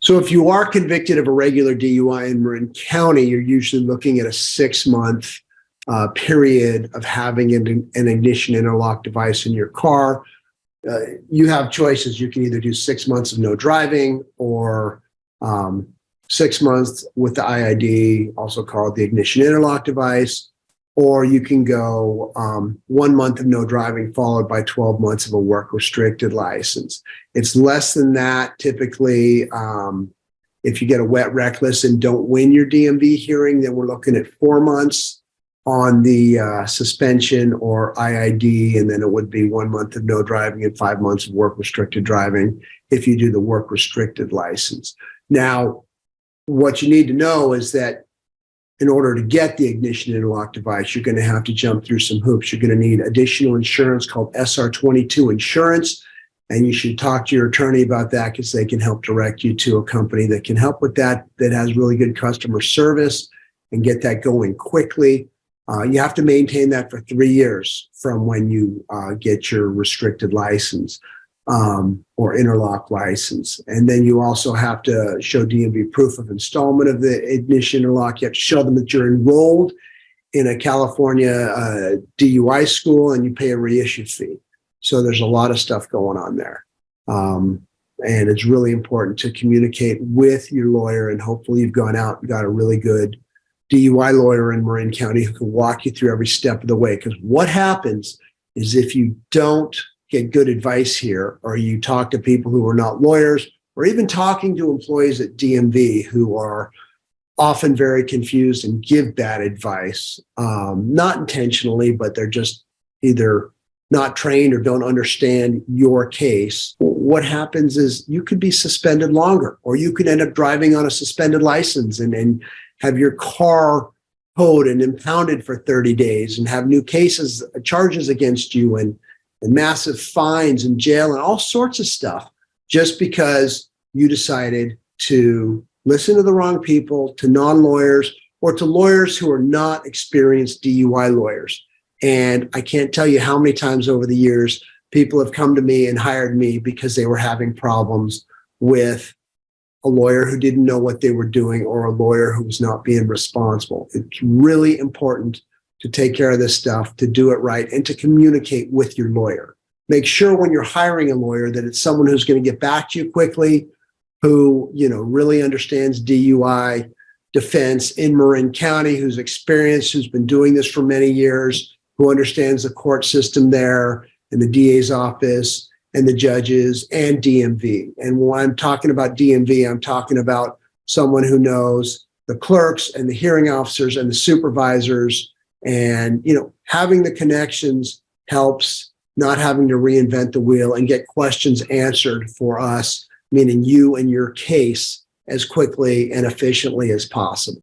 So if you are convicted of a regular DUI in Marin County, you're usually looking at a 6-month period of having an ignition interlock device in your car. You have choices. You can either do 6 months of no driving or 6 months with the IID, also called the ignition interlock device, or you can go 1 month of no driving followed by 12 months of a work restricted license. It's less than that typically. If you get a wet reckless and don't win your DMV hearing, then we're looking at 4 months on the suspension or IID, and then it would be 1 month of no driving and 5 months of work restricted driving if you do the work restricted license. Now, what you need to know is that in order to get the ignition interlock device, you're going to have to jump through some hoops. You're going to need additional insurance called SR22 insurance, and you should talk to your attorney about that because they can help direct you to a company that can help with that has really good customer service and get that going quickly. You have to maintain that for 3 years from when you get your restricted license or interlock license. And then you also have to show DMV proof of installment of the ignition interlock. You have to show them that you're enrolled in a California DUI school and you pay a reissue fee. So there's a lot of stuff going on there. And it's really important to communicate with your lawyer, and hopefully you've gone out and got a really good DUI lawyer in Marin County who can walk you through every step of the way. Because what happens is if you don't get good advice here, or you talk to people who are not lawyers, or even talking to employees at DMV who are often very confused and give bad advice, not intentionally, but they're just either not trained or don't understand your case. What happens is you could be suspended longer, or you could end up driving on a suspended license and have your car towed and impounded for 30 days and have new cases, charges against you and massive fines and jail and all sorts of stuff just because you decided to listen to the wrong people, to non-lawyers, or to lawyers who are not experienced DUI lawyers. And I can't tell you how many times over the years people have come to me and hired me because they were having problems with a lawyer who didn't know what they were doing or a lawyer who was not being responsible. It's really important to take care of this stuff, to do it right, and to communicate with your lawyer. Make sure when you're hiring a lawyer that it's someone who's going to get back to you quickly, who really understands DUI defense in Marin County, who's experienced, who's been doing this for many years, who understands the court system there and the DA's office and the judges and DMV. And when I'm talking about DMV, I'm talking about someone who knows the clerks and the hearing officers and the supervisors. And, having the connections helps, not having to reinvent the wheel, and get questions answered for us, meaning you and your case, as quickly and efficiently as possible.